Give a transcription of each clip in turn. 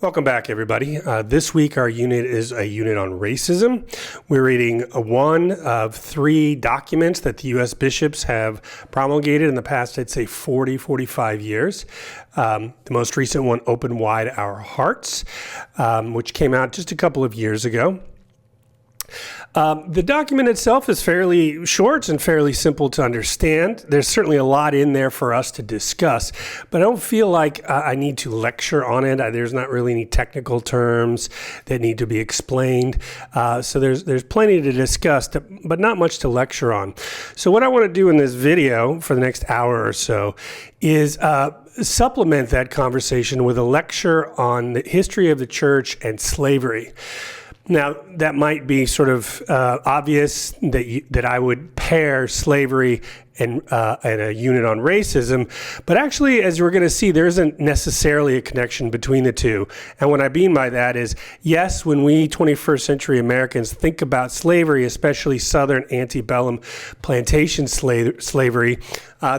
Welcome back, everybody. This week, our unit is a unit on racism. We're reading one of three documents that the U.S. bishops have promulgated in the past, I'd say, 45 years. The most recent one, Open Wide Our Hearts, which came out just a couple of years ago. The document itself is fairly short and fairly simple to understand. There's certainly a lot in there for us to discuss, but I don't feel like I need to lecture on it. There's not really any technical terms that need to be explained. So there's plenty to discuss, but not much to lecture on. So what I want to do in this video for the next hour or so is supplement that conversation with a lecture on the history of the church and slavery. Now, that might be sort of obvious that I would pair slavery and a unit on racism, but actually, as we're going to see, there isn't necessarily a connection between the two. And what I mean by that is, yes, when we 21st century Americans think about slavery, especially Southern antebellum plantation slavery,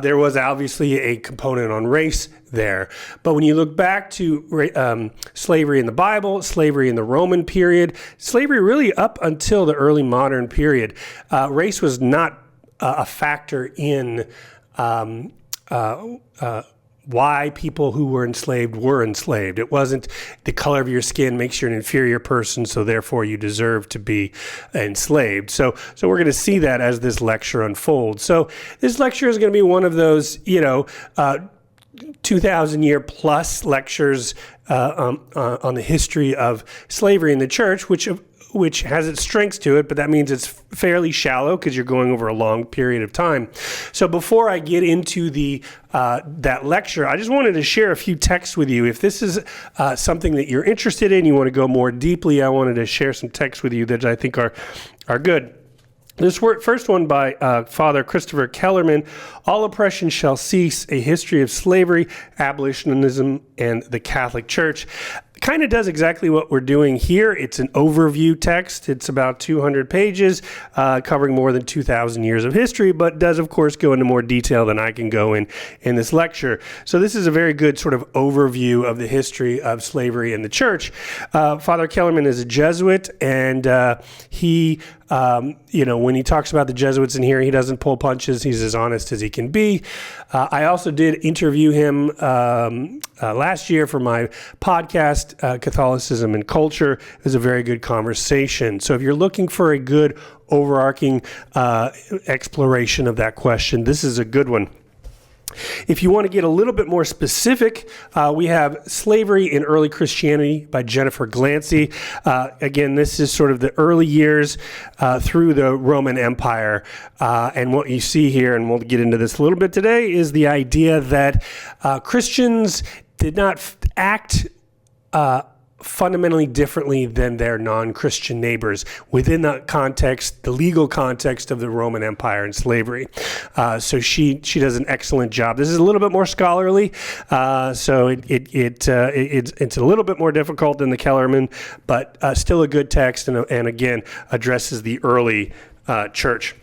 there was obviously a component on race there. But when you look back to slavery in the Bible, slavery in the Roman period, slavery really up until the early modern period, race was not a factor in why people who were enslaved. It wasn't the color of your skin makes you an inferior person, so therefore you deserve to be enslaved. So we're going to see that as this lecture unfolds. So this lecture is going to be one of those, 2,000-year plus lectures on the history of slavery in the church, which has its strengths to it, but that means it's fairly shallow because you're going over a long period of time. So before I get into that lecture, I just wanted to share a few texts with you. If this is something that you're interested in, you want to go more deeply, I wanted to share some texts with you that I think are good. This first one by Father Christopher Kellerman, All Oppression Shall Cease, A History of Slavery, Abolitionism, and the Catholic Church. Kind of does exactly what we're doing here. It's an overview text. It's about 200 pages, covering more than 2,000 years of history, but does, of course, go into more detail than I can go in this lecture. So this is a very good sort of overview of the history of slavery in the church. Father Kellerman is a Jesuit, and he when he talks about the Jesuits in here, he doesn't pull punches. He's as honest as he can be. I also did interview him last year for my podcast, Catholicism and Culture. It was a very good conversation. So if you're looking for a good overarching exploration of that question, this is a good one. If you want to get a little bit more specific, we have Slavery in Early Christianity by Jennifer Glancy. Again, this is sort of the early years through the Roman Empire. And what you see here, and we'll get into this a little bit today, is the idea that Christians did not act fundamentally differently than their non-Christian neighbors within the legal context of the Roman Empire and slavery. So she does an excellent job. This is a little bit more scholarly, so it's a little bit more difficult than the Kellerman, but still a good text, and again addresses the early church.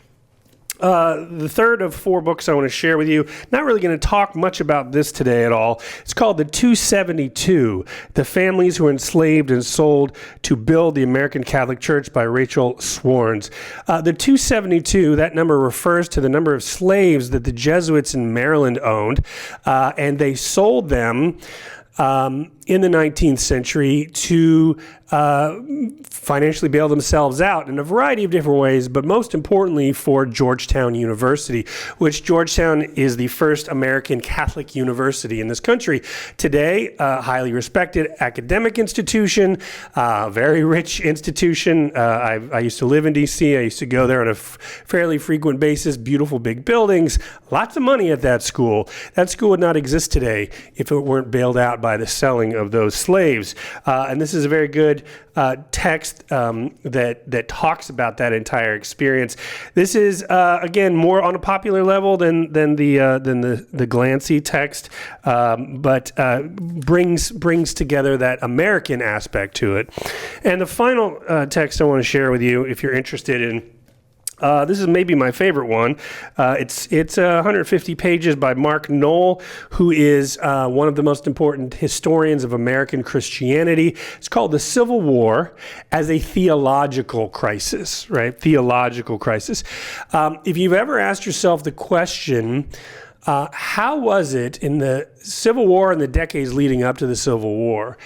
The third of four books I want to share with you, not really going to talk much about this today at all. It's called The 272, The Families Who Were Enslaved and Sold to Build the American Catholic Church by Rachel Swarns. The 272, that number refers to the number of slaves that the Jesuits in Maryland owned, and they sold them in the 19th century to financially bail themselves out in a variety of different ways, but most importantly for Georgetown University, which Georgetown is the first American Catholic university in this country. Today, a highly respected academic institution, very rich institution. I used to live in D.C. I used to go there on a fairly frequent basis, beautiful big buildings, lots of money at that school. That school would not exist today if it weren't bailed out by the selling of those slaves. And this is a very good text that talks about that entire experience. This is again more on a popular level than the Glancy text, but brings together that American aspect to it. And the final text I want to share with you, if you're interested in This is maybe my favorite one. It's 150 pages by Mark Knoll, who is one of the most important historians of American Christianity. It's called The Civil War as a Theological Crisis, right? Theological crisis. If you've ever asked yourself the question, how was it in the Civil War and the decades leading up to the Civil War,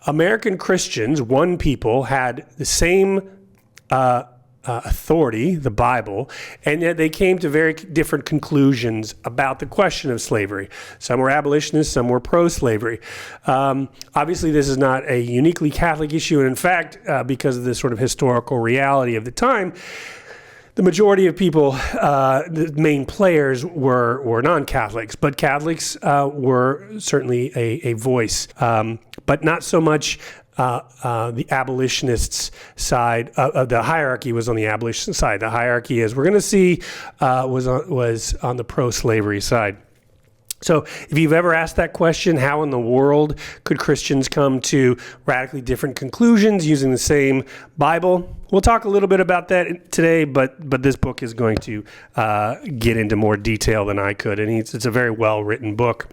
American Christians, one people, had the same authority, the Bible, and yet they came to very different conclusions about the question of slavery. Some were abolitionists, some were pro-slavery. Obviously, this is not a uniquely Catholic issue, and in fact, because of the sort of historical reality of the time, the majority of people, the main players, were non-Catholics, but Catholics were certainly a voice, but not so much the abolitionists' side. The hierarchy was on the abolitionist side. The hierarchy, as we're going to see, was on the pro-slavery side. So if you've ever asked that question, how in the world could Christians come to radically different conclusions using the same Bible? We'll talk a little bit about that today, but this book is going to get into more detail than I could, and it's a very well-written book.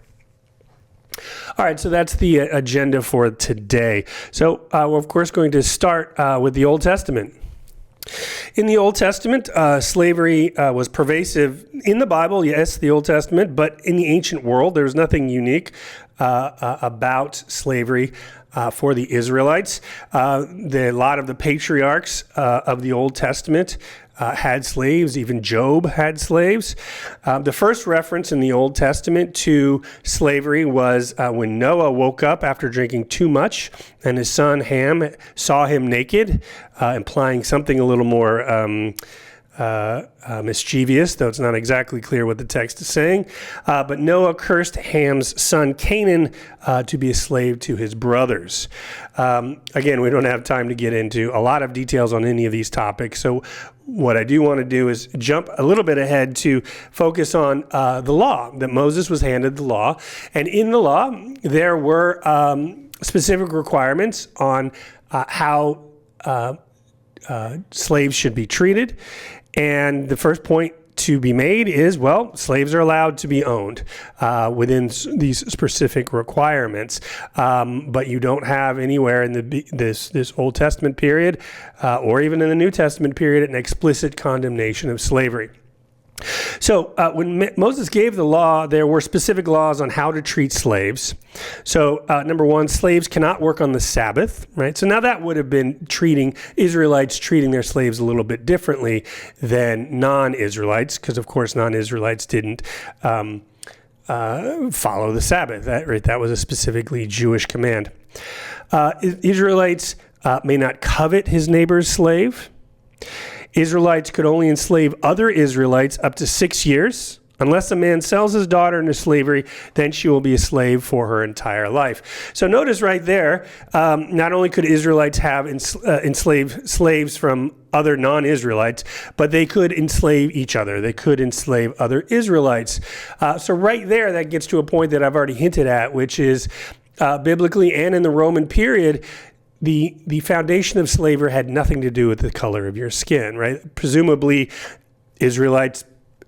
All right, so that's the agenda for today. So we're, of course, going to start with the Old Testament. In the Old Testament, slavery was pervasive in the Bible, yes, the Old Testament, but in the ancient world, there was nothing unique about slavery for the Israelites. A lot of the patriarchs of the Old Testament had slaves. Even Job had slaves. The first reference in the Old Testament to slavery was when Noah woke up after drinking too much, and his son Ham saw him naked, implying something a little more mischievous, though it's not exactly clear what the text is saying. But Noah cursed Ham's son Canaan to be a slave to his brothers. Again, we don't have time to get into a lot of details on any of these topics, so what I do want to do is jump a little bit ahead to focus on the law, that Moses was handed the law. And in the law, there were specific requirements on how slaves should be treated. And the first point to be made is, well, slaves are allowed to be owned within these specific requirements, but you don't have anywhere in this Old Testament period or even in the New Testament period an explicit condemnation of slavery. So when Moses gave the law, there were specific laws on how to treat slaves. So number one, slaves cannot work on the Sabbath, right? So now that would have been Israelites treating their slaves a little bit differently than non-Israelites, because of course non-Israelites didn't follow the Sabbath. That was a specifically Jewish command. Israelites may not covet his neighbor's slave. Israelites could only enslave other Israelites up to 6 years. Unless a man sells his daughter into slavery, then she will be a slave for her entire life. So notice right there, not only could Israelites have enslaved slaves from other non-Israelites, but they could enslave each other. They could enslave other Israelites. So right there, that gets to a point that I've already hinted at, which is biblically and in the Roman period, the foundation of slavery had nothing to do with the color of your skin, right? Presumably, Israelites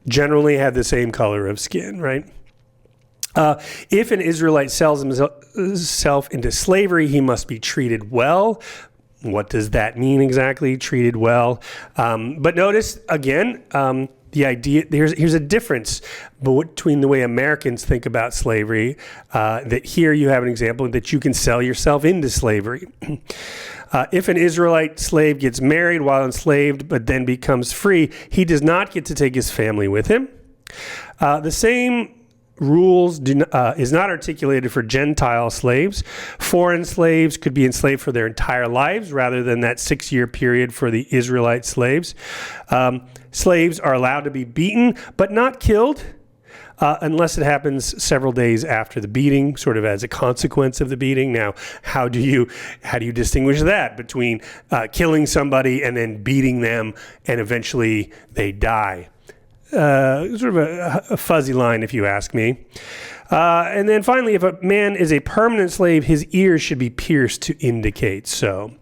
generally had the same color of skin, right? If an Israelite sells himself into slavery, he must be treated well. What does that mean exactly, treated well? But notice, again, the idea, here's a difference between the way Americans think about slavery, that here you have an example that you can sell yourself into slavery. If an Israelite slave gets married while enslaved but then becomes free, he does not get to take his family with him. The same rules is not articulated for Gentile slaves. Foreign slaves could be enslaved for their entire lives rather than that 6-year period for the Israelite slaves. Slaves are allowed to be beaten but not killed unless it happens several days after the beating, sort of as a consequence of the beating. Now, how do you distinguish that between killing somebody and then beating them and eventually they die? Sort of a fuzzy line, if you ask me. And then finally, if a man is a permanent slave, his ears should be pierced to indicate so.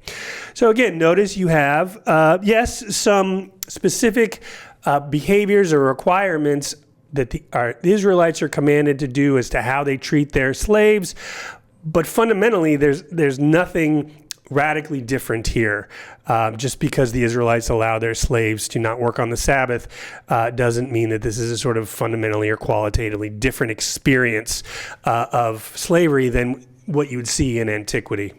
So again, notice you have, yes, some specific behaviors or requirements that the Israelites are commanded to do as to how they treat their slaves. But fundamentally, there's nothing radically different here. Just because the Israelites allow their slaves to not work on the Sabbath doesn't mean that this is a sort of fundamentally or qualitatively different experience of slavery than what you would see in antiquity.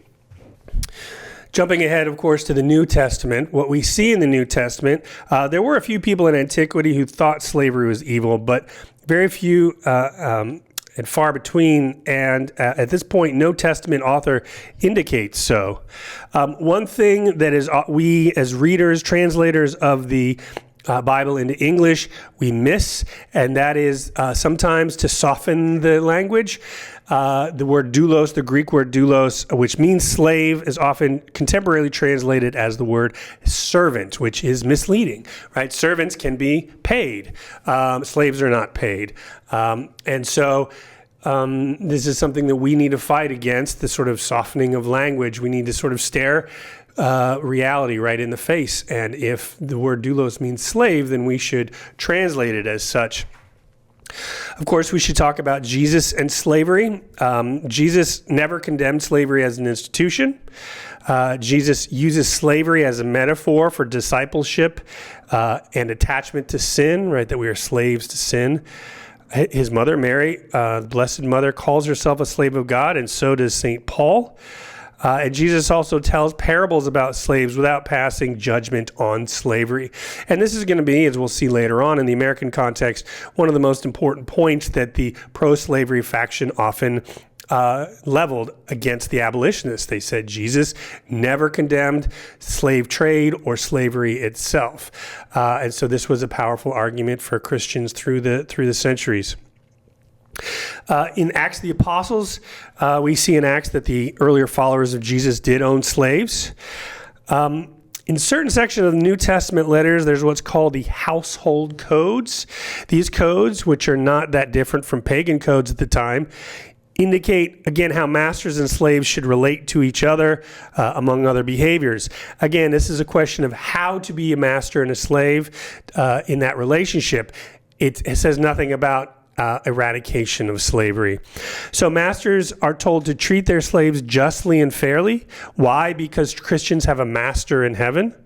Jumping ahead, of course, to the New Testament, what we see in the New Testament, there were a few people in antiquity who thought slavery was evil, but very few and far between, and at this point, no Testament author indicates so. One thing that is we as readers, translators of the Bible into English, we miss, and that is sometimes to soften the language. The word doulos, the Greek word doulos, which means slave, is often contemporarily translated as the word servant, which is misleading, right? Servants can be paid. Slaves are not paid. And so this is something that we need to fight against, the sort of softening of language. We need to sort of stare reality right in the face. And if the word doulos means slave, then we should translate it as such. Of course, we should talk about Jesus and slavery. Jesus never condemned slavery as an institution. Jesus uses slavery as a metaphor for discipleship and attachment to sin, right? That we are slaves to sin. His mother, Mary, the Blessed Mother, calls herself a slave of God, and so does St. Paul. And Jesus also tells parables about slaves without passing judgment on slavery. And this is going to be, as we'll see later on in the American context, one of the most important points that the pro-slavery faction often leveled against the abolitionists. They said Jesus never condemned slave trade or slavery itself. And so this was a powerful argument for Christians through the centuries. In Acts of the Apostles, we see in Acts that the earlier followers of Jesus did own slaves. In certain sections of the New Testament letters, there's what's called the household codes. These codes, which are not that different from pagan codes at the time, indicate, again, how masters and slaves should relate to each other, among other behaviors. Again, this is a question of how to be a master and a slave in that relationship. It says nothing about eradication of slavery. So masters are told to treat their slaves justly and fairly. Why? Because Christians have a master in heaven.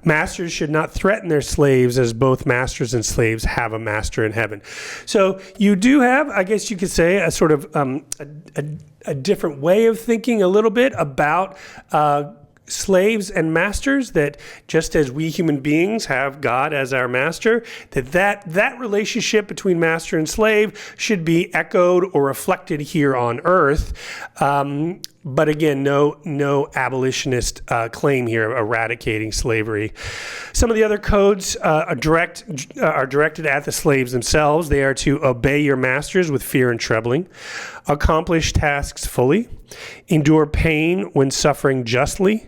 Masters should not threaten their slaves, as both masters and slaves have a master in heaven. So you do have, I guess you could say, a sort of a different way of thinking a little bit about slaves and masters, that just as we human beings have God as our master, that relationship between master and slave should be echoed or reflected here on earth. But again, no abolitionist claim here of eradicating slavery. Some of the other codes are directed at the slaves themselves. They are to obey your masters with fear and trembling, accomplish tasks fully, endure pain when suffering justly,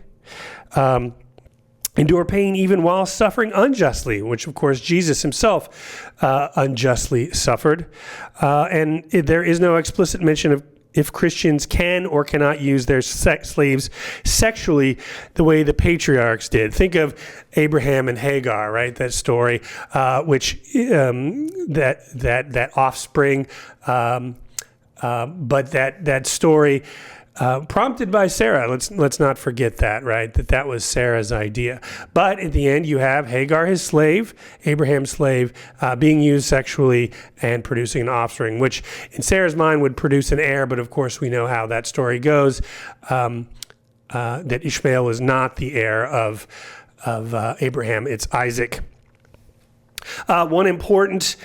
endure pain even while suffering unjustly, which of course Jesus himself unjustly suffered. And there is no explicit mention of if Christians can or cannot use their slaves sexually the way the patriarchs did. Think of Abraham and Hagar, right? That story, which that offspring, but that story. Prompted by Sarah. Let's not forget that, right? That was Sarah's idea. But at the end, you have Hagar, his slave, Abraham's slave, being used sexually and producing an offspring, which in Sarah's mind would produce an heir. But of course, we know how that story goes. That Ishmael was not the heir of Abraham. It's Isaac. One important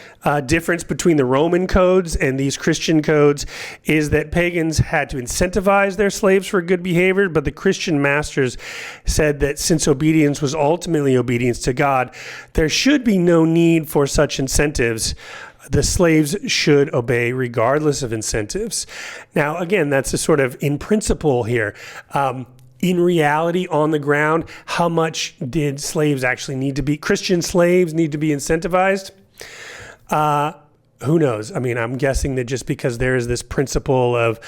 difference between the Roman codes and these Christian codes is that pagans had to incentivize their slaves for good behavior, but the Christian masters said that since obedience was ultimately obedience to God, there should be no need for such incentives. The slaves should obey regardless of incentives. Now, again, that's a sort of in principle here. In reality, on the ground, how much did slaves actually need to be, Christian slaves need to be incentivized? Who knows? I mean, I'm guessing that just because there is this principle of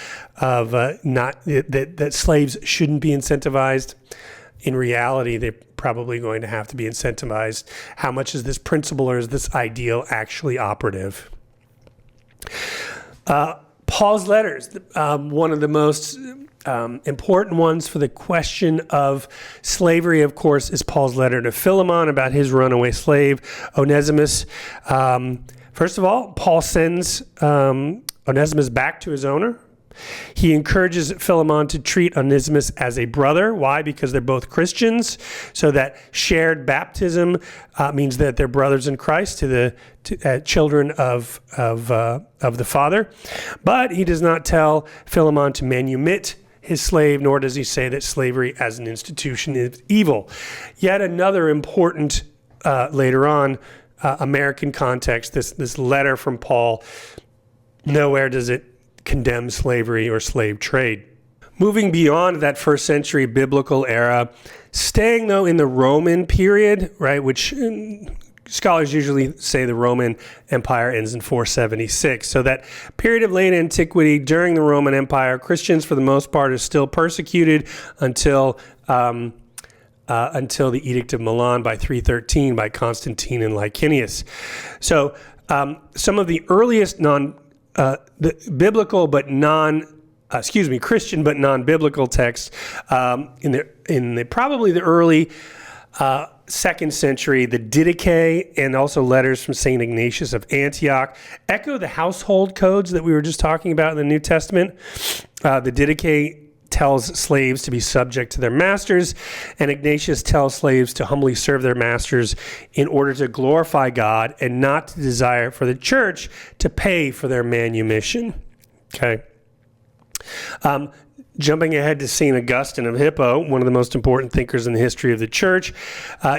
not that slaves shouldn't be incentivized, in reality, they're probably going to have to be incentivized. How much is this principle or is this ideal actually operative? Paul's letters, one of the most important ones for the question of slavery, of course, is Paul's letter to Philemon about his runaway slave, Onesimus. First of all, Paul sends Onesimus back to his owner. He encourages Philemon to treat Onesimus as a brother. Why? Because they're both Christians. So that shared baptism means that they're brothers in Christ to the children of the Father. But he does not tell Philemon to manumit his slave, nor does he say that slavery as an institution is evil. Yet another important, later on, American context, this letter from Paul, nowhere does it condemn slavery or slave trade. Moving beyond that first century biblical era, staying though in the Roman period, right, which scholars usually say the Roman Empire ends in 476. So that period of late antiquity during the Roman Empire, Christians for the most part are still persecuted until the Edict of Milan by 313 by Constantine and Licinius. So some of the earliest the biblical but Christian but non-biblical texts in the probably the early second century, the Didache and also letters from St. Ignatius of Antioch echo the household codes that we were just talking about in the New Testament. The Didache tells slaves to be subject to their masters, and Ignatius tells slaves to humbly serve their masters in order to glorify God and not to desire for the church to pay for their manumission. Okay. Jumping ahead to St. Augustine of Hippo, one of the most important thinkers in the history of the church,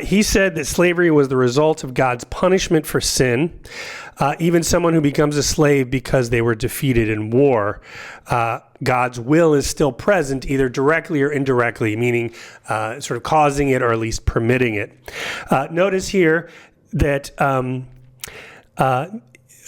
he said that slavery was the result of God's punishment for sin. Even someone who becomes a slave because they were defeated in war, God's will is still present, either directly or indirectly, meaning sort of causing it or at least permitting it. Notice here that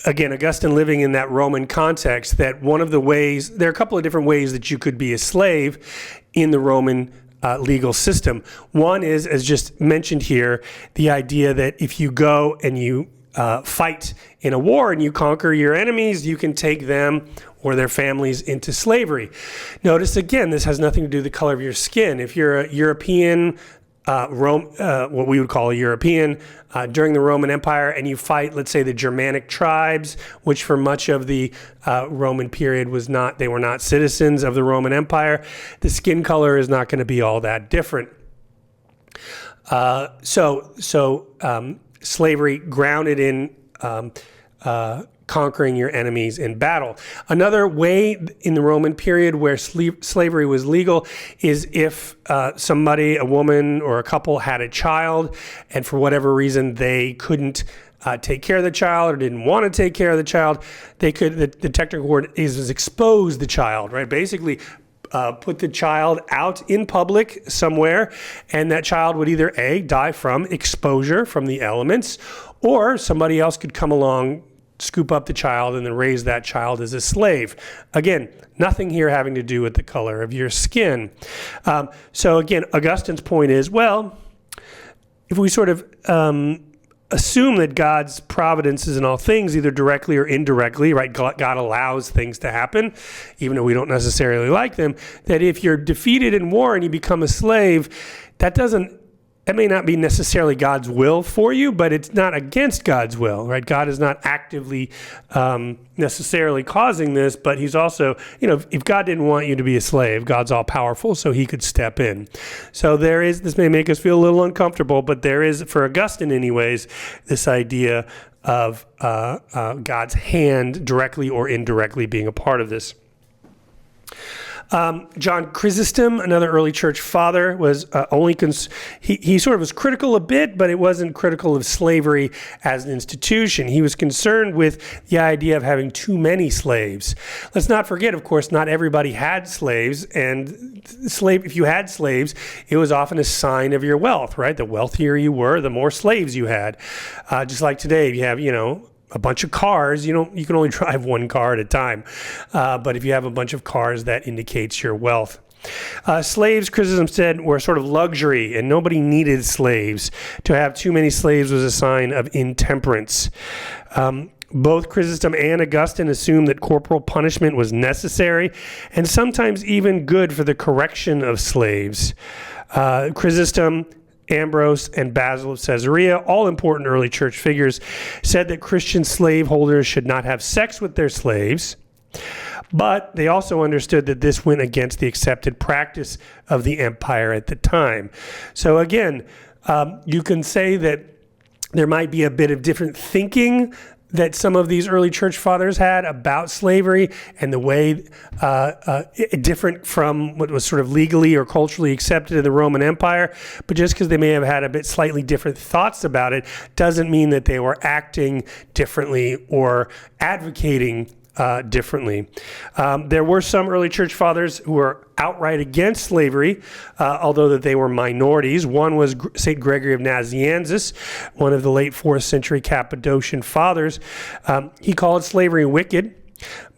again, Augustine living in that Roman context, that one of the ways, there are a couple of different ways that you could be a slave in the Roman legal system. One is, as just mentioned here, the idea that if you go and you fight in a war and you conquer your enemies, you can take them or their families into slavery. Notice again, this has nothing to do with the color of your skin. If you're a European, what we would call a European, during the Roman Empire, and you fight, let's say, the Germanic tribes, which for much of the Roman period they were not citizens of the Roman Empire, the skin color is not going to be all that different. Slavery grounded in conquering your enemies in battle. Another way in the Roman period where slavery was legal is if somebody, a woman or a couple, had a child, and for whatever reason they couldn't take care of the child or didn't want to take care of the child, they could, the technical word is expose the child, right? Basically, put the child out in public somewhere, and that child would either A, die from exposure from the elements, or somebody else could come along, scoop up the child, and then raise that child as a slave. Again, nothing here having to do with the color of your skin. So again, Augustine's point is, well, if we sort of assume that God's providence is in all things, either directly or indirectly, right? God allows things to happen, even though we don't necessarily like them, that if you're defeated in war and you become a slave, that may not be necessarily God's will for you, but it's not against God's will, right? God is not actively necessarily causing this, but he's also, if God didn't want you to be a slave, God's all powerful, so he could step in. So this may make us feel a little uncomfortable, but there is, for Augustine anyways, this idea of God's hand directly or indirectly being a part of this. John Chrysostom, another early church father, was he sort of was critical a bit, but it wasn't critical of slavery as an institution. He was concerned with the idea of having too many slaves. Let's not forget, of course, not everybody had slaves, and if you had slaves, it was often a sign of your wealth, right? The wealthier you were, the more slaves you had. Just like today, if you have, a bunch of cars, you can only drive one car at a time. But if you have a bunch of cars, that indicates your wealth. Slaves, Chrysostom said, were sort of luxury, and nobody needed slaves. To have too many slaves was a sign of intemperance. Both Chrysostom and Augustine assumed that corporal punishment was necessary and sometimes even good for the correction of slaves. Chrysostom, Ambrose, and Basil of Caesarea, all important early church figures, said that Christian slaveholders should not have sex with their slaves, but they also understood that this went against the accepted practice of the empire at the time. So again, you can say that there might be a bit of different thinking that some of these early church fathers had about slavery and the way different from what was sort of legally or culturally accepted in the Roman Empire. But just because they may have had a bit slightly different thoughts about it doesn't mean that they were acting differently or advocating differently. There were some early church fathers who were outright against slavery, although that they were minorities. One was St. Gregory of Nazianzus, one of the late 4th century Cappadocian fathers. He called slavery wicked,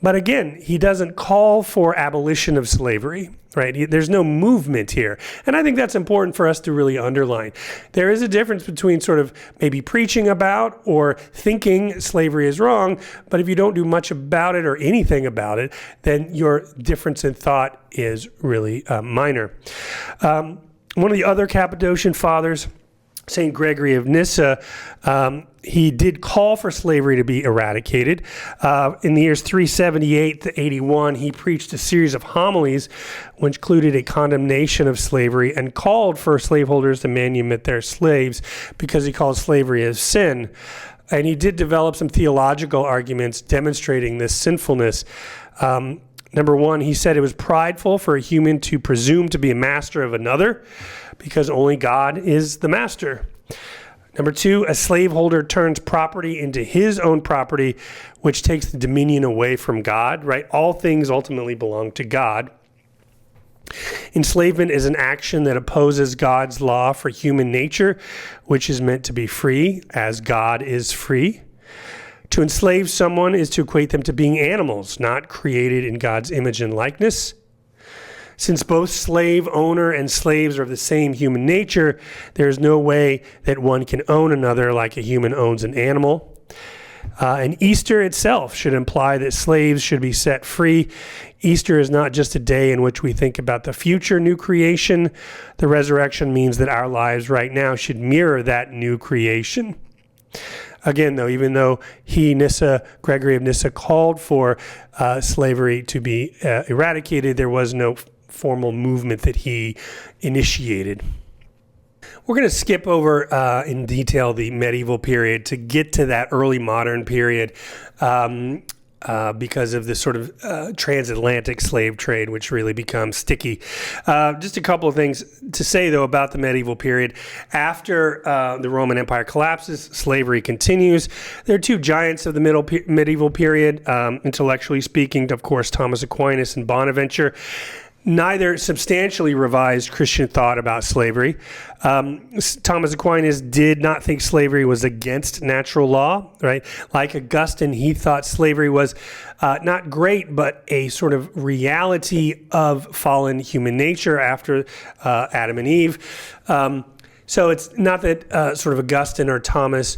but again, he doesn't call for abolition of slavery, right? There's no movement here. And I think that's important for us to really underline. There is a difference between sort of maybe preaching about or thinking slavery is wrong, but if you don't do much about it or anything about it, then your difference in thought is really minor. One of the other Cappadocian fathers, St. Gregory of Nyssa, he did call for slavery to be eradicated. In the years 378 to 81, he preached a series of homilies which included a condemnation of slavery and called for slaveholders to manumit their slaves because he called slavery a sin. And he did develop some theological arguments demonstrating this sinfulness. Number one, he said it was prideful for a human to presume to be a master of another because only God is the master. Number two, a slaveholder turns property into his own property, which takes the dominion away from God, right? All things ultimately belong to God. Enslavement is an action that opposes God's law for human nature, which is meant to be free, as God is free. To enslave someone is to equate them to being animals, not created in God's image and likeness. Since both slave owner and slaves are of the same human nature, there is no way that one can own another like a human owns an animal. And Easter itself should imply that slaves should be set free. Easter is not just a day in which we think about the future new creation. The resurrection means that our lives right now should mirror that new creation. Again, though, even though Gregory of Nyssa, called for slavery to be eradicated, there was no formal movement that he initiated. We're going to skip over in detail the medieval period to get to that early modern period because of this sort of transatlantic slave trade, which really becomes sticky. Just a couple of things to say, though, about the medieval period. After the Roman Empire collapses, slavery continues. There are two giants of the medieval period, intellectually speaking, of course, Thomas Aquinas and Bonaventure. Neither substantially revised Christian thought about slavery. Thomas Aquinas did not think slavery was against natural law, right? Like Augustine, he thought slavery was not great, but a sort of reality of fallen human nature after Adam and Eve. So it's not that sort of Augustine or Thomas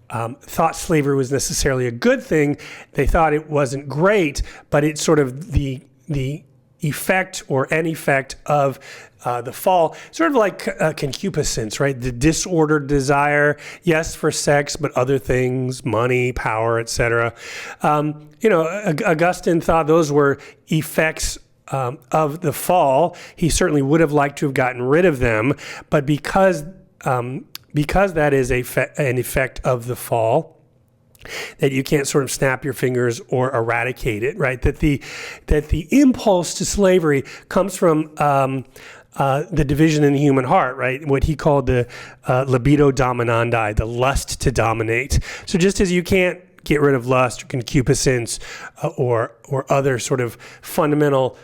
thought slavery was necessarily a good thing. They thought it wasn't great, but it's sort of the effect or an effect of the fall, sort of like concupiscence, right? The disordered desire, yes, for sex, but other things, money, power, etc. Augustine thought those were effects of the fall. He certainly would have liked to have gotten rid of them, but because that is an effect of the fall, that you can't sort of snap your fingers or eradicate it, right? That the impulse to slavery comes from the division in the human heart, right? What he called the libido dominandi, the lust to dominate. So just as you can't get rid of lust or concupiscence or other sort of fundamental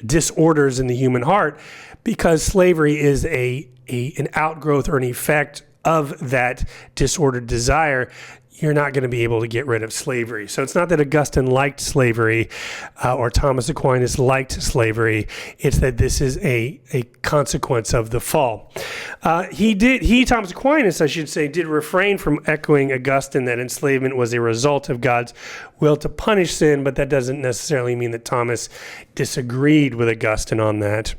disorders in the human heart, because slavery is an outgrowth or an effect of that disordered desire, you're not going to be able to get rid of slavery. So it's not that Augustine liked slavery or Thomas Aquinas liked slavery. It's that this is a consequence of the fall. Thomas Aquinas, I should say, did refrain from echoing Augustine that enslavement was a result of God's will to punish sin, but that doesn't necessarily mean that Thomas disagreed with Augustine on that.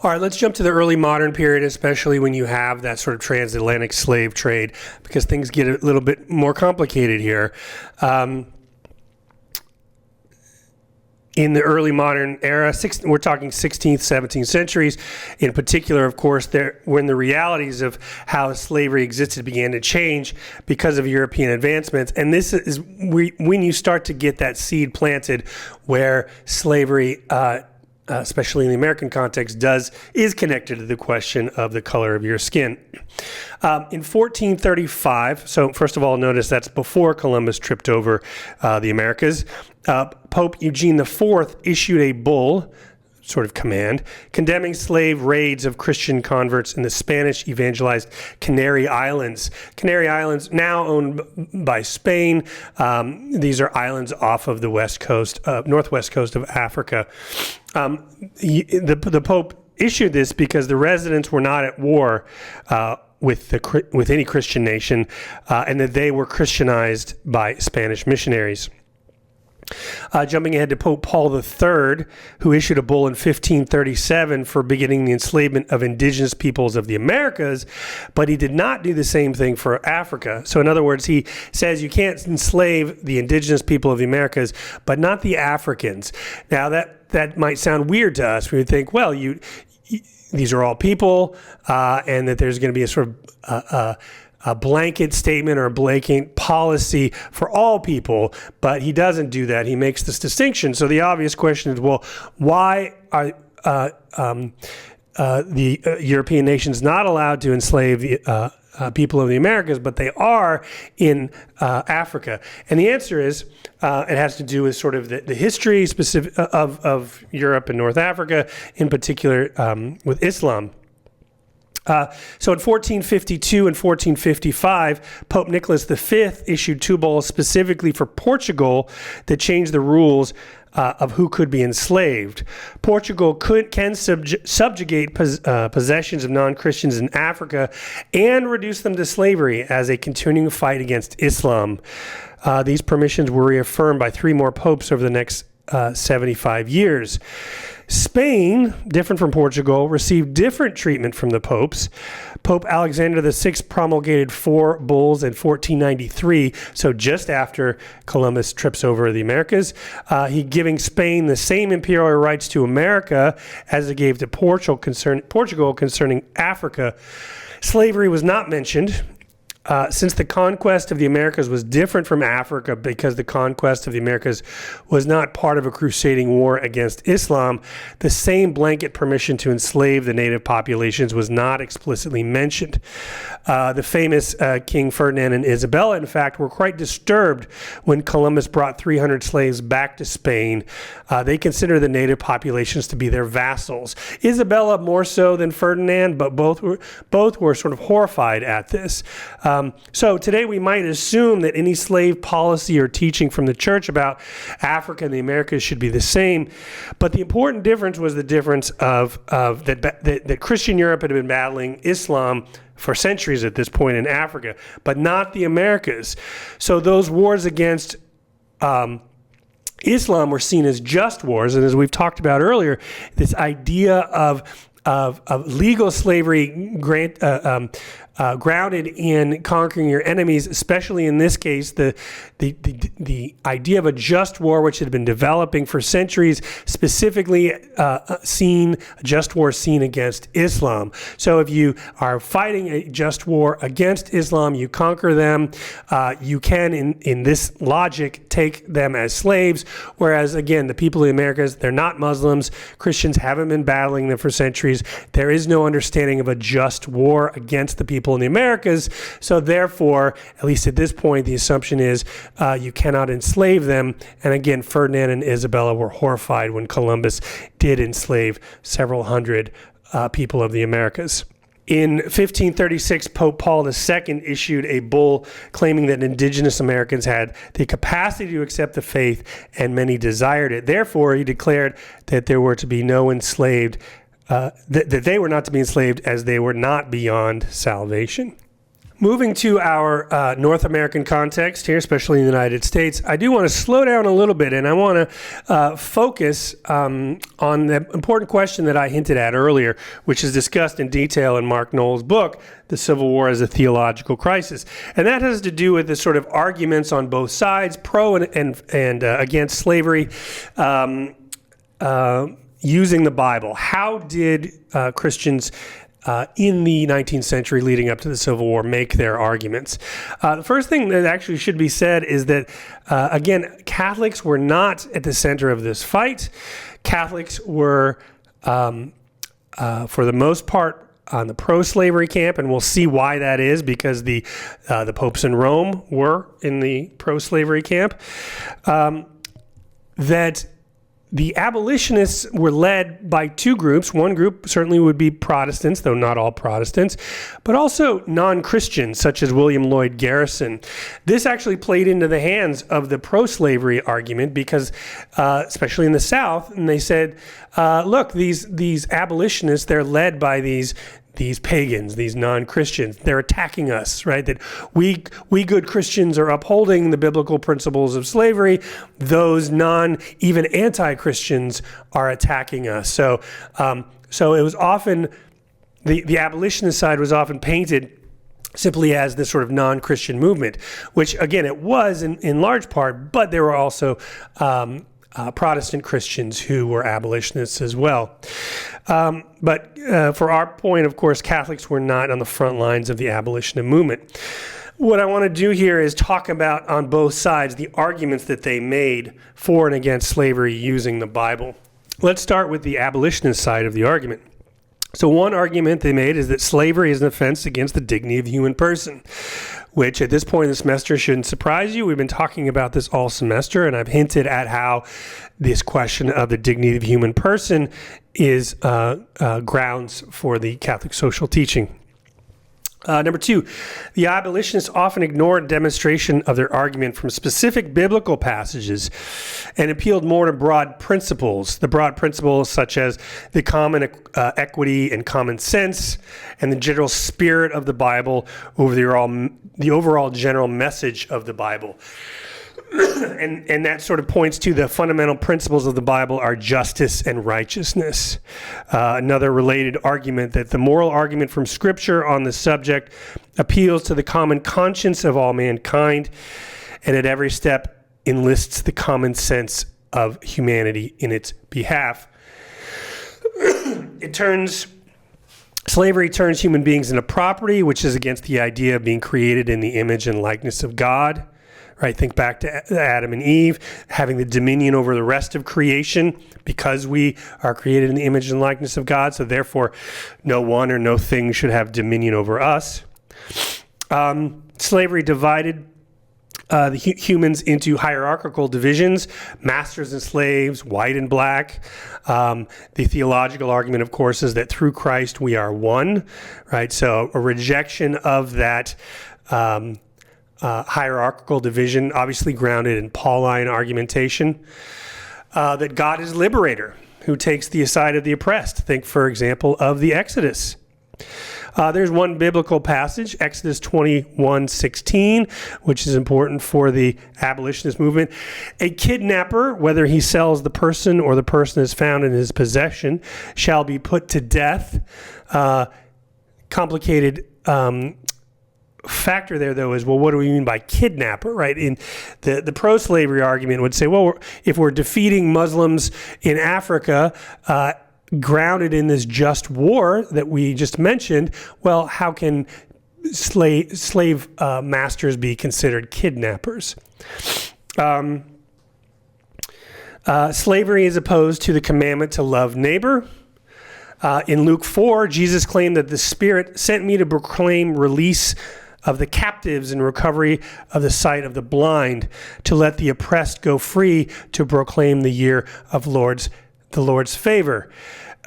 All right, let's jump to the early modern period, especially when you have that sort of transatlantic slave trade, because things get a little bit more complicated here. In the early modern era, we're talking 16th, 17th centuries, in particular, of course, when the realities of how slavery existed began to change because of European advancements. And this is when you start to get that seed planted where slavery, especially in the American context, is connected to the question of the color of your skin. In 1435, so first of all, notice that's before Columbus tripped over the Americas, Pope Eugene IV issued a bull, sort of command, condemning slave raids of Christian converts in the Spanish evangelized Canary Islands. Canary Islands, now owned by Spain. These are islands off of the northwest coast of Africa. The Pope issued this because the residents were not at war with any Christian nation, and that they were Christianized by Spanish missionaries. Jumping ahead to Pope Paul III, who issued a bull in 1537 for beginning the enslavement of indigenous peoples of the Americas, but he did not do the same thing for Africa. So in other words, he says you can't enslave the indigenous people of the Americas, but not the Africans. Now that might sound weird to us. We would think, well, these are all people, and that there's going to be a sort of a blanket statement or a blanket policy for all people, but he doesn't do that. He makes this distinction. So the obvious question is, well, why are the European nations not allowed to enslave the people of the Americas, but they are in Africa? And the answer is it has to do with sort of the history specific of Europe and North Africa, in particular with Islam. So in 1452 and 1455, Pope Nicholas V issued two bulls specifically for Portugal that changed the rules of who could be enslaved. Portugal can subjugate possessions of non-Christians in Africa and reduce them to slavery as a continuing fight against Islam. These permissions were reaffirmed by three more popes over the next 75 years. Spain, different from Portugal, received different treatment from the popes. Pope Alexander VI promulgated 4 bulls in 1493, so just after Columbus trips over the Americas. He giving Spain the same imperial rights to America as it gave to Portugal concerning Africa. Slavery was not mentioned. Since the conquest of the Americas was different from Africa because the conquest of the Americas was not part of a crusading war against Islam, the same blanket permission to enslave the native populations was not explicitly mentioned. The famous King Ferdinand and Isabella, in fact, were quite disturbed when Columbus brought 300 slaves back to Spain. They considered the native populations to be their vassals. Isabella more so than Ferdinand, but both were sort of horrified at this. So today we might assume that any slave policy or teaching from the church about Africa and the Americas should be the same, but the important difference was the difference of that Christian Europe had been battling Islam for centuries at this point in Africa, but not the Americas. So those wars against Islam were seen as just wars, and as we've talked about earlier, this idea of legal slavery grounded in conquering your enemies, especially in this case, the idea of a just war, which had been developing for centuries, specifically a just war seen against Islam. So if you are fighting a just war against Islam, you conquer them, you can, in this logic, take them as slaves, whereas, again, the people of the Americas, they're not Muslims. Christians haven't been battling them for centuries. There is no understanding of a just war against the people in the Americas, so therefore, at least at this point, the assumption is you cannot enslave them. And again, Ferdinand and Isabella were horrified when Columbus did enslave several hundred people of the Americas. In 1536, Pope Paul II issued a bull claiming that indigenous Americans had the capacity to accept the faith, and many desired it. Therefore, he declared that there were to be no enslaved, that they were not to be enslaved, as they were not beyond salvation. Moving to our North American context here, especially in the United States, I do want to slow down a little bit, and I want to focus on the important question that I hinted at earlier, which is discussed in detail in Mark Noll's book, The Civil War as a Theological Crisis. And that has to do with the sort of arguments on both sides, pro and against slavery, using the Bible. How did Christians in the 19th century leading up to the Civil War make their arguments? The first thing that actually should be said is that, again, Catholics were not at the center of this fight. Catholics were, for the most part, on the pro-slavery camp, and we'll see why that is, because the popes in Rome were in the pro-slavery camp. That the abolitionists were led by two groups. One group certainly would be Protestants, though not all Protestants, but also non-Christians, such as William Lloyd Garrison. This actually played into the hands of the pro-slavery argument because, especially in the South, and they said, look, these abolitionists, they're led by these pagans, these non-Christians. They're attacking us, right? That we good Christians are upholding the biblical principles of slavery. Those even anti-Christians are attacking us. So it was often, the abolitionist side was often painted simply as this sort of non-Christian movement, which again, it was in large part, but there were also Protestant Christians who were abolitionists as well. But for our point, of course, Catholics were not on the front lines of the abolitionist movement. What I want to do here is talk about, on both sides, the arguments that they made for and against slavery using the Bible. Let's start with the abolitionist side of the argument. So one argument they made is that slavery is an offense against the dignity of the human person, which at this point in the semester shouldn't surprise you. We've been talking about this all semester, and I've hinted at how this question of the dignity of the human person is grounds for the Catholic social teaching. Number two, the abolitionists often ignored demonstration of their argument from specific biblical passages and appealed more to broad principles. The broad principles such as the common equity and common sense and the general spirit of the Bible over the overall general message of the Bible. And that sort of points to the fundamental principles of the Bible are justice and righteousness. Another related argument that the moral argument from Scripture on the subject appeals to the common conscience of all mankind, and at every step enlists the common sense of humanity in its behalf. Slavery turns human beings into property, which is against the idea of being created in the image and likeness of God. Right, think back to Adam and Eve, having the dominion over the rest of creation because we are created in the image and likeness of God. So therefore, no one or no thing should have dominion over us. Slavery divided the humans into hierarchical divisions, masters and slaves, white and black. The theological argument, of course, is that through Christ we are one. Right, so a rejection of that hierarchical division, obviously grounded in Pauline argumentation, that God is liberator who takes the side of the oppressed. Think, for example, of the Exodus. There's one biblical passage, Exodus 21:16, which is important for the abolitionist movement. A kidnapper, whether he sells the person or the person is found in his possession, shall be put to death. Complicated factor there, though, is, well, what do we mean by kidnapper, right? In the pro-slavery argument would say, well, if we're defeating Muslims in Africa, grounded in this just war that we just mentioned, well, how can slave masters be considered kidnappers? Slavery is opposed to the commandment to love neighbor. In Luke 4, Jesus claimed that the Spirit sent me to proclaim release of the captives and recovery of the sight of the blind, to let the oppressed go free, to proclaim the year of the Lord's favor.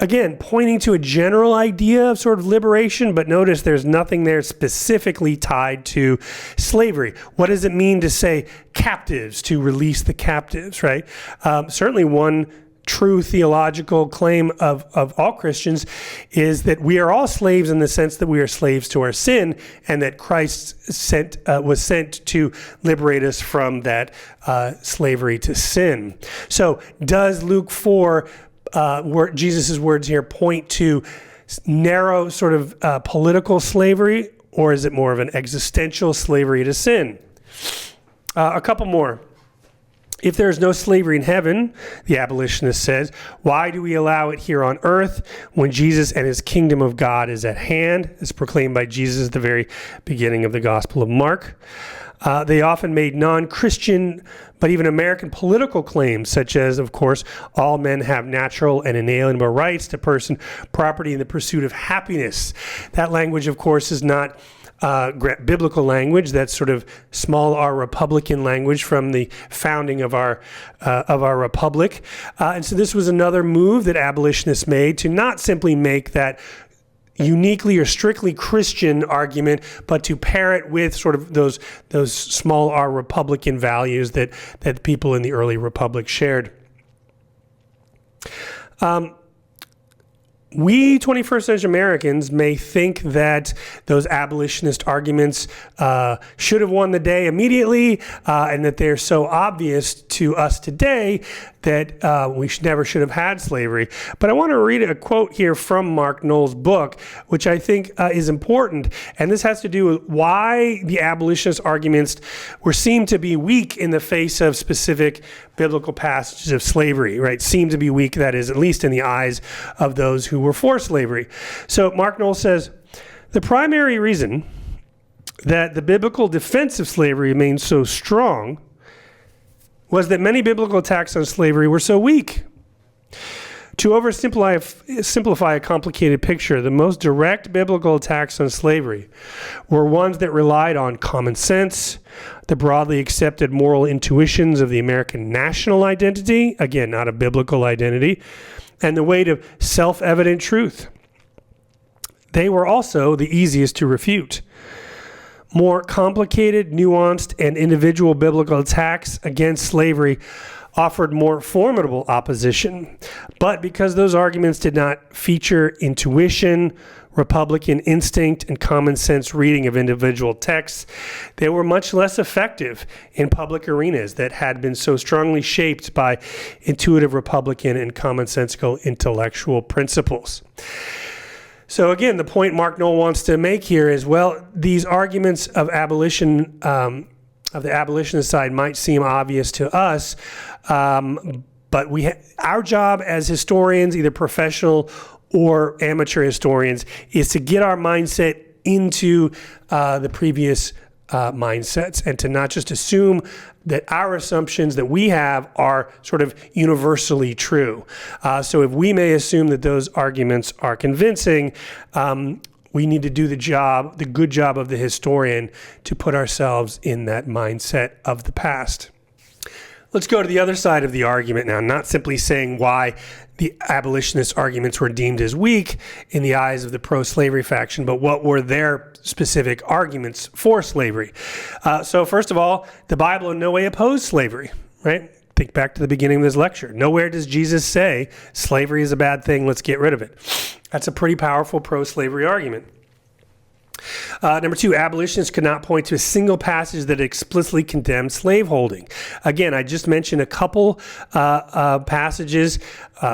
again, pointing to a general idea of sort of liberation, but notice there's nothing there specifically tied to slavery. What does it mean to say captives, to release the captives, right? Certainly one true theological claim of all Christians is that we are all slaves in the sense that we are slaves to our sin, and that Christ was sent to liberate us from that slavery to sin. So does Luke 4, Jesus' words here, point to narrow sort of political slavery, or is it more of an existential slavery to sin? A couple more. If there is no slavery in heaven, the abolitionist says, why do we allow it here on earth when Jesus and his kingdom of God is at hand, as proclaimed by Jesus at the very beginning of the Gospel of Mark? They often made non-Christian, but even American political claims, such as, of course, all men have natural and inalienable rights to person, property, and the pursuit of happiness. That language, of course, is not biblical language. That's sort of small r Republican language from the founding of our republic. And so this was another move that abolitionists made to not simply make that uniquely or strictly Christian argument, but to pair it with sort of those small r Republican values that people in the early republic shared. We 21st century Americans may think that those abolitionist arguments should have won the day immediately, and that they're so obvious to us today that we never should have had slavery. But I want to read a quote here from Mark Noll's book, which I think is important. And this has to do with why the abolitionist arguments were seen to be weak in the face of specific biblical passages of slavery, right? Seem to be weak, that is, at least in the eyes of those who were for slavery. So Mark Noll says, the primary reason that the biblical defense of slavery remained so strong was that many biblical attacks on slavery were so weak. To oversimplify a complicated picture, the most direct biblical attacks on slavery were ones that relied on common sense, the broadly accepted moral intuitions of the American national identity, again, not a biblical identity, and the weight of self-evident truth. They were also the easiest to refute. More complicated, nuanced, and individual biblical attacks against slavery offered more formidable opposition. But because those arguments did not feature intuition, Republican instinct, and common sense reading of individual texts, they were much less effective in public arenas that had been so strongly shaped by intuitive Republican and commonsensical intellectual principles. So again, the point Mark Noll wants to make here is, well, these arguments of abolition, of the abolitionist side might seem obvious to us, but our job as historians, either professional or amateur historians, is to get our mindset into the previous mindsets, and to not just assume that our assumptions that we have are sort of universally true. So if we may assume that those arguments are convincing, we need to do the good job of the historian to put ourselves in that mindset of the past. Let's go to the other side of the argument now, not simply saying why the abolitionist arguments were deemed as weak in the eyes of the pro-slavery faction, but what were their specific arguments for slavery. So first of all, the Bible in no way opposed slavery, right? Think back to the beginning of this lecture. Nowhere does Jesus say slavery is a bad thing, let's get rid of it. That's a pretty powerful pro-slavery argument. Number two, abolitionists could not point to a single passage that explicitly condemned slaveholding. Again, I just mentioned a couple passages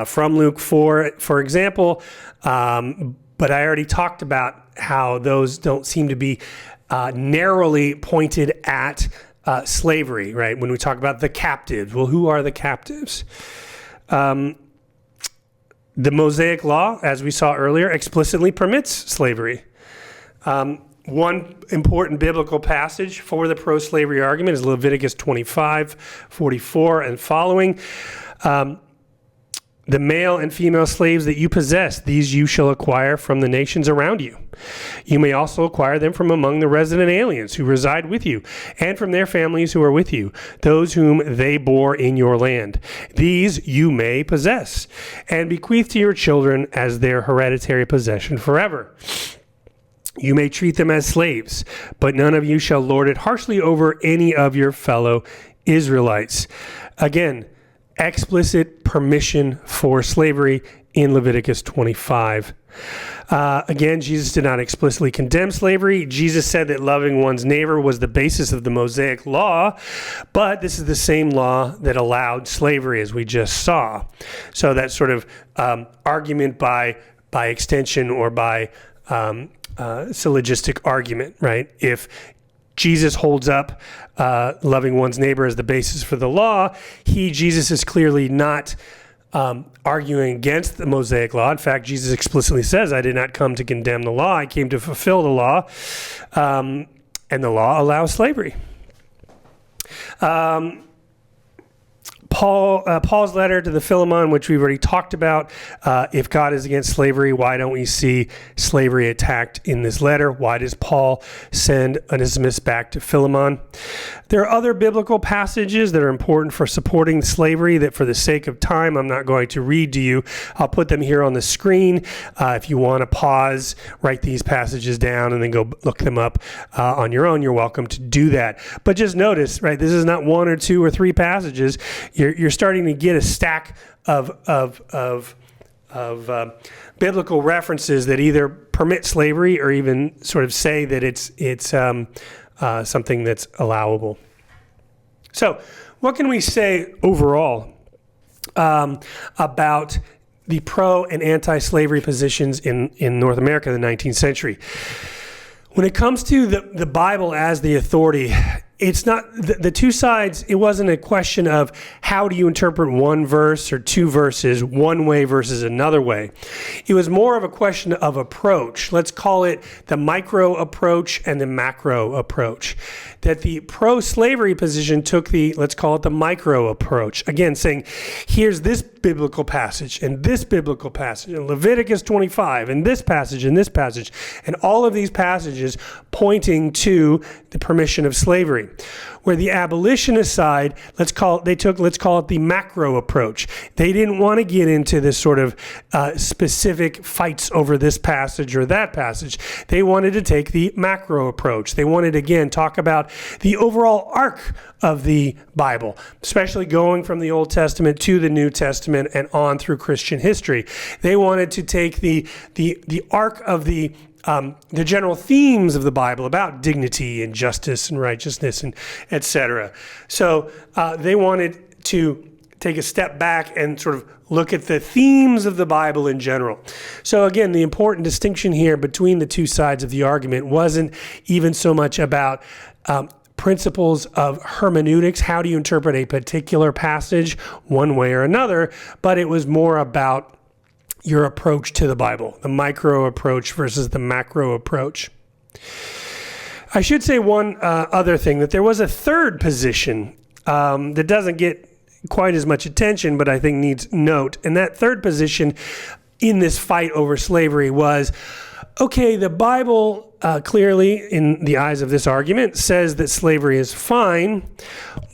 from Luke 4, for example, but I already talked about how those don't seem to be narrowly pointed at slavery, right? When we talk about the captives, well, who are the captives? The Mosaic Law, as we saw earlier, explicitly permits slavery. One important biblical passage for the pro-slavery argument is Leviticus 25:44 and following. The male and female slaves that you possess, these you shall acquire from the nations around you. You may also acquire them from among the resident aliens who reside with you, and from their families who are with you, those whom they bore in your land. These you may possess, and bequeath to your children as their hereditary possession forever. You may treat them as slaves, but none of you shall lord it harshly over any of your fellow Israelites. Again, explicit permission for slavery in Leviticus 25. Again, Jesus did not explicitly condemn slavery. Jesus said that loving one's neighbor was the basis of the Mosaic law, but this is the same law that allowed slavery, as we just saw. So that sort of argument by extension or by syllogistic argument, right? If Jesus holds up loving one's neighbor as the basis for the law, Jesus is clearly not arguing against the Mosaic law. In fact, Jesus explicitly says, I did not come to condemn the law, I came to fulfill the law, and the law allows slavery. Paul's letter to the Philemon, which we've already talked about. If God is against slavery, why don't we see slavery attacked in this letter? Why does Paul send Onesimus back to Philemon? There are other biblical passages that are important for supporting slavery that, for the sake of time, I'm not going to read to you. I'll put them here on the screen. If you want to pause, write these passages down, and then go look them up on your own, you're welcome to do that. But just notice, right, this is not one or two or three passages. You're starting to get a stack of biblical references that either permit slavery or even sort of say that it's something that's allowable. So, what can we say overall about the pro and anti-slavery positions in North America in the 19th century? When it comes to the Bible as the authority, it's not the two sides. It wasn't a question of how do you interpret one verse or two verses one way versus another way. It was more of a question of approach. Let's call it the micro approach and the macro approach. That the pro-slavery position took let's call it the micro approach. Again, saying, here's this biblical passage and this biblical passage and Leviticus 25 and this passage and all of these passages pointing to the permission of slavery. Where the abolitionist side, let's call it the macro approach. They didn't want to get into this sort of specific fights over this passage or that passage. They wanted to take the macro approach. They wanted, again, talk about the overall arc of the Bible, especially going from the Old Testament to the New Testament and on through Christian history. They wanted to take the arc of the general themes of the Bible about dignity and justice and righteousness and etc. So they wanted to take a step back and sort of look at the themes of the Bible in general. So again, the important distinction here between the two sides of the argument wasn't even so much about principles of hermeneutics, how do you interpret a particular passage one way or another, but it was more about your approach to the Bible, the micro approach versus the macro approach. I should say one other thing, that there was a third position that doesn't get quite as much attention, but I think needs note. And that third position in this fight over slavery was, okay, the Bible clearly, in the eyes of this argument, says that slavery is fine,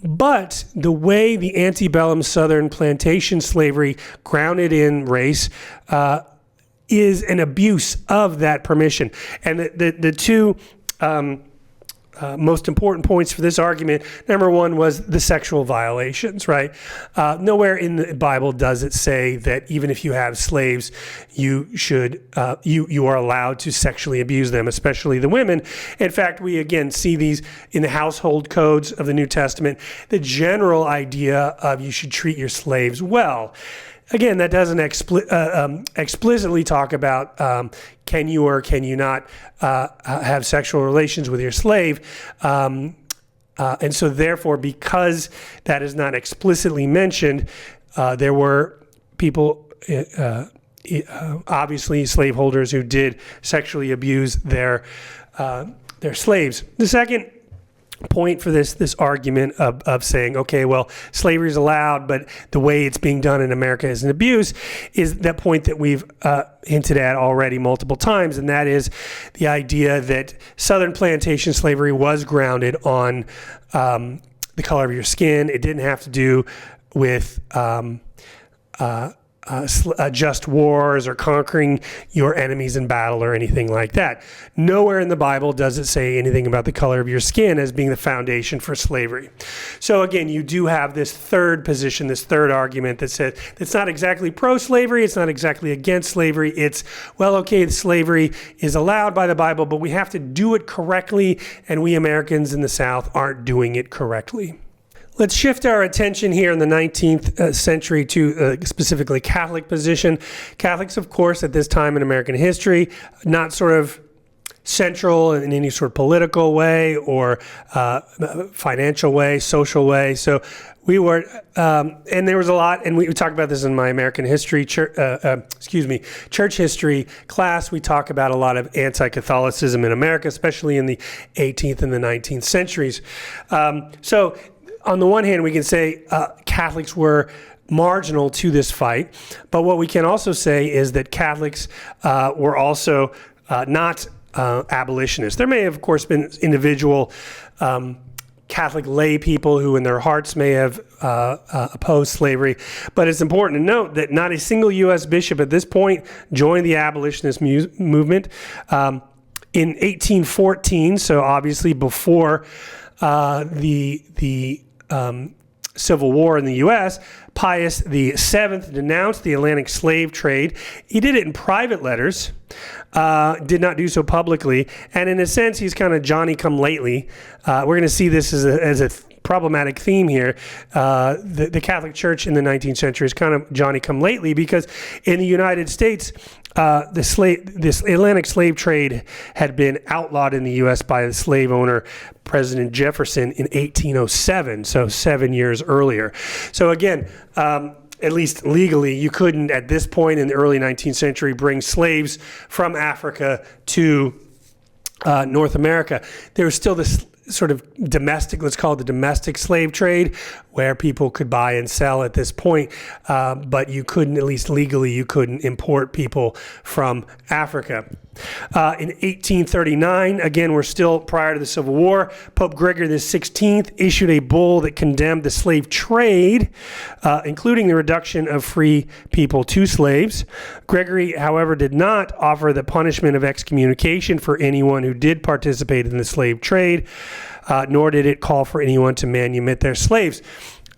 but the way the antebellum Southern plantation slavery grounded in race is an abuse of that permission. And the two most important points for this argument, number one was the sexual violations, right? Nowhere in the Bible does it say that even if you have slaves, you are allowed to sexually abuse them, especially the women. In fact, we again see these in the household codes of the New Testament, the general idea of you should treat your slaves well. Again, that doesn't explicitly talk about can you or can you not have sexual relations with your slave. And so therefore, because that is not explicitly mentioned, there were people, obviously slaveholders, who did sexually abuse their slaves. The second point for this argument of saying, okay, well, slavery is allowed, but the way it's being done in America is an abuse, is that point that we've hinted at already multiple times, and that is the idea that Southern plantation slavery was grounded on the color of your skin. It didn't have to do with just wars or conquering your enemies in battle or anything like that. Nowhere in the Bible does it say anything about the color of your skin as being the foundation for slavery. So again, you do have this third position, this third argument that says it's not exactly pro-slavery, it's not exactly against slavery, it's, well, okay, slavery is allowed by the Bible, but we have to do it correctly, and we Americans in the South aren't doing it correctly. Let's shift our attention here in the 19th century to specifically Catholic position. Catholics, of course, at this time in American history, not sort of central in any sort of political way or financial way, social way. So we were, and there was a lot, and we talked about this in my American history, church history class. We talk about a lot of anti-Catholicism in America, especially in the 18th and the 19th centuries. So on the one hand, we can say Catholics were marginal to this fight, but what we can also say is that Catholics were also not abolitionists. There may have, of course, been individual Catholic lay people who in their hearts may have opposed slavery, but it's important to note that not a single U.S. bishop at this point joined the abolitionist movement. In 1814, so obviously before the Civil War in the U.S., Pius VII denounced the Atlantic slave trade. He did it in private letters, did not do so publicly, and in a sense, he's kind of Johnny-come-lately. We're going to see this as a problematic theme here. The Catholic Church in the 19th century is kind of Johnny-come-lately because in the United States, this Atlantic slave trade had been outlawed in the U.S. by the slave owner President Jefferson in 1807, so 7 years earlier. So again, at least legally, you couldn't at this point in the early 19th century bring slaves from Africa to North America. There was still this sort of domestic, let's call it the domestic slave trade, where people could buy and sell at this point, but you couldn't, at least legally, you couldn't import people from Africa. In 1839, again, we're still prior to the Civil War, Pope Gregory XVI issued a bull that condemned the slave trade, including the reduction of free people to slaves. Gregory, however, did not offer the punishment of excommunication for anyone who did participate in the slave trade, nor did it call for anyone to manumit their slaves.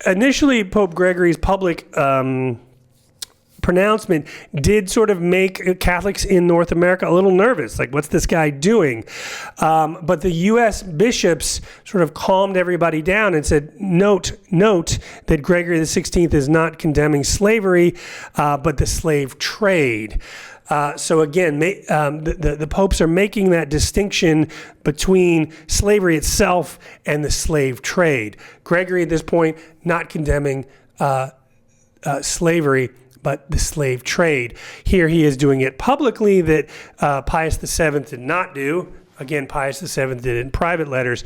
Initially, Pope Gregory's public pronouncement did sort of make Catholics in North America a little nervous. Like, what's this guy doing? But the U.S. bishops sort of calmed everybody down and said, note that Gregory XVI is not condemning slavery, but the slave trade. So again, the popes are making that distinction between slavery itself and the slave trade. Gregory at this point not condemning slavery, but the slave trade. Here he is doing it publicly that Pius VII did not do. Again, Pius VII did it in private letters.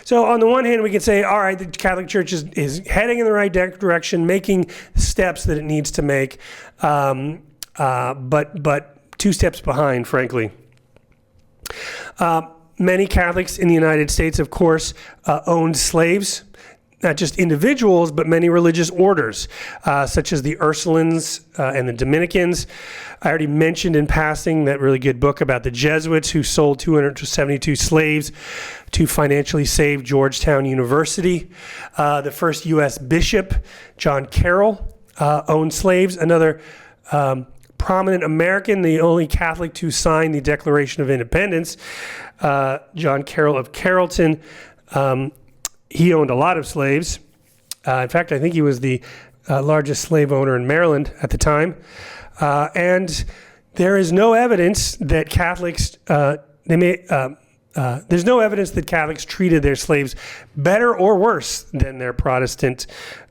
So on the one hand, we can say, all right, the Catholic Church is heading in the right direction, making steps that it needs to make, but two steps behind, frankly. Many Catholics in the United States, of course, owned slaves. Not just individuals, but many religious orders, such as the Ursulines and the Dominicans. I already mentioned in passing that really good book about the Jesuits who sold 272 slaves to financially save Georgetown University. The first U.S. bishop, John Carroll, owned slaves. Another prominent American, the only Catholic to sign the Declaration of Independence, John Carroll of Carrollton. He owned a lot of slaves. In fact, I think he was the largest slave owner in Maryland at the time. And there is no evidence that Catholics, there's no evidence that Catholics treated their slaves better or worse than their Protestant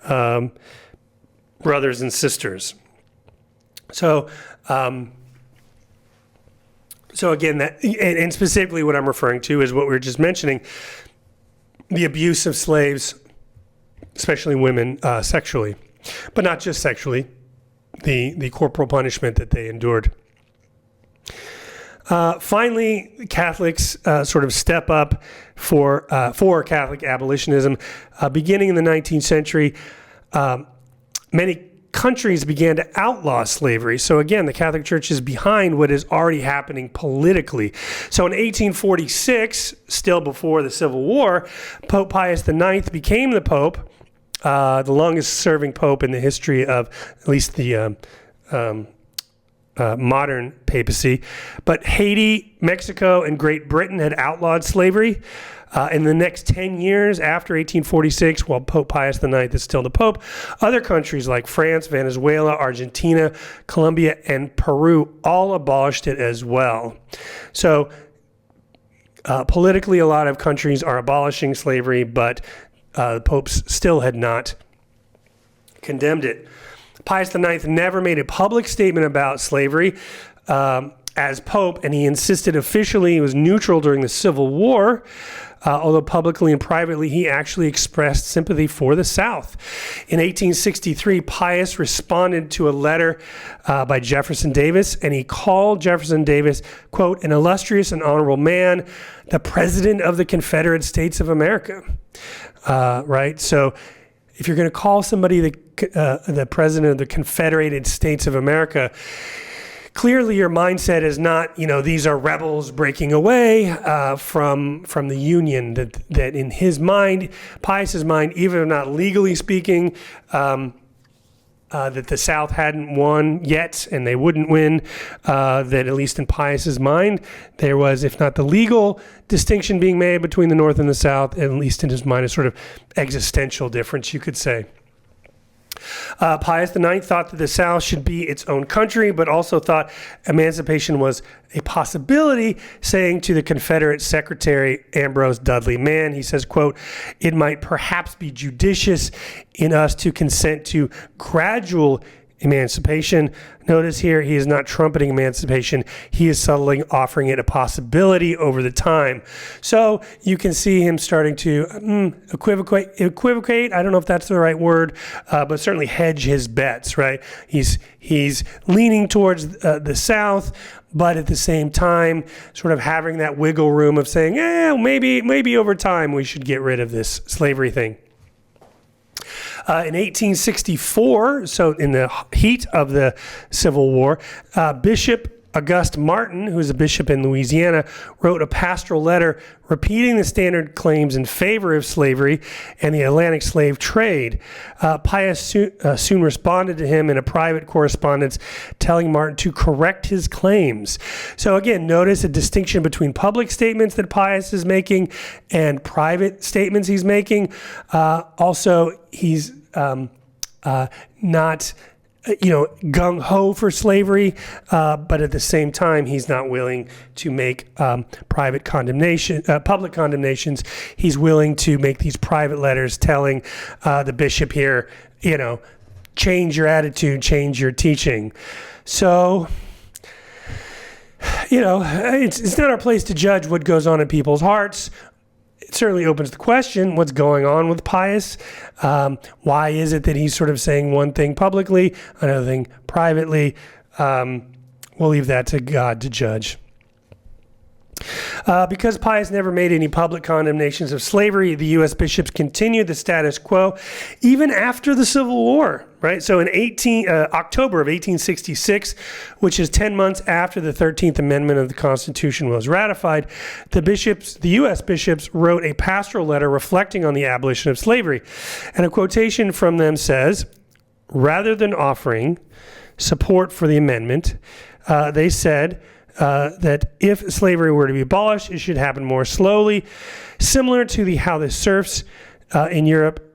brothers and sisters. So again, that, and specifically what I'm referring to is what we were just mentioning. the abuse of slaves, especially women, sexually, but not just sexually, the corporal punishment that they endured. Finally, Catholics sort of step up for Catholic abolitionism. Beginning in the 19th century, many countries began to outlaw slavery. So again, the Catholic Church is behind what is already happening politically. So in 1846, still before the Civil War, Pope Pius IX became the Pope, the longest serving Pope in the history of at least the modern papacy. But Haiti, Mexico, and Great Britain had outlawed slavery. In the next 10 years after 1846, while Pope Pius IX is still the Pope, other countries like France, Venezuela, Argentina, Colombia, and Peru all abolished it as well. So politically, a lot of countries are abolishing slavery, but the popes still had not condemned it. Pius IX never made a public statement about slavery as Pope, and he insisted officially he was neutral during the Civil War. Although publicly and privately, he actually expressed sympathy for the South. In 1863, Pius responded to a letter by Jefferson Davis, and he called Jefferson Davis, quote, an illustrious and honorable man, the President of the Confederate States of America. Right? So if you're going to call somebody the President of the Confederated States of America, clearly your mindset is not, these are rebels breaking away from the Union, that in his mind, Pius's mind, even if not legally speaking, that the South hadn't won yet and they wouldn't win, that at least in Pius's mind, there was, if not the legal distinction being made between the North and the South, at least in his mind, a sort of existential difference, you could say. Pius IX thought that the South should be its own country, but also thought emancipation was a possibility, saying to the Confederate Secretary Ambrose Dudley Mann, he says, quote, it might perhaps be judicious in us to consent to gradual emancipation. Notice here, he is not trumpeting emancipation. He is subtly offering it a possibility over the time. So you can see him starting to equivocate. I don't know if that's the right word, but certainly hedge his bets, right? He's leaning towards the South, but at the same time, sort of having that wiggle room of saying, maybe over time we should get rid of this slavery thing. In 1864, so in the heat of the Civil War, Bishop Auguste Martin, who is a bishop in Louisiana, wrote a pastoral letter repeating the standard claims in favor of slavery and the Atlantic slave trade. Pius soon responded to him in a private correspondence, telling Martin to correct his claims. So again, notice a distinction between public statements that Pius is making and private statements he's making. Also, he's not gung-ho for slavery, but at the same time, he's not willing to make public condemnations. He's willing to make these private letters telling the bishop here, change your attitude, change your teaching. So, it's not our place to judge what goes on in people's hearts. It certainly opens the question, what's going on with Pius? Why is it that he's sort of saying one thing publicly, another thing privately? We'll leave that to God to judge. Because Pius never made any public condemnations of slavery, the U.S. bishops continued the status quo even after the Civil War, right? So in October of 1866, which is 10 months after the 13th Amendment of the Constitution was ratified, the U.S. bishops wrote a pastoral letter reflecting on the abolition of slavery. And a quotation from them says, rather than offering support for the amendment, they said, that if slavery were to be abolished, it should happen more slowly, similar to how the serfs in Europe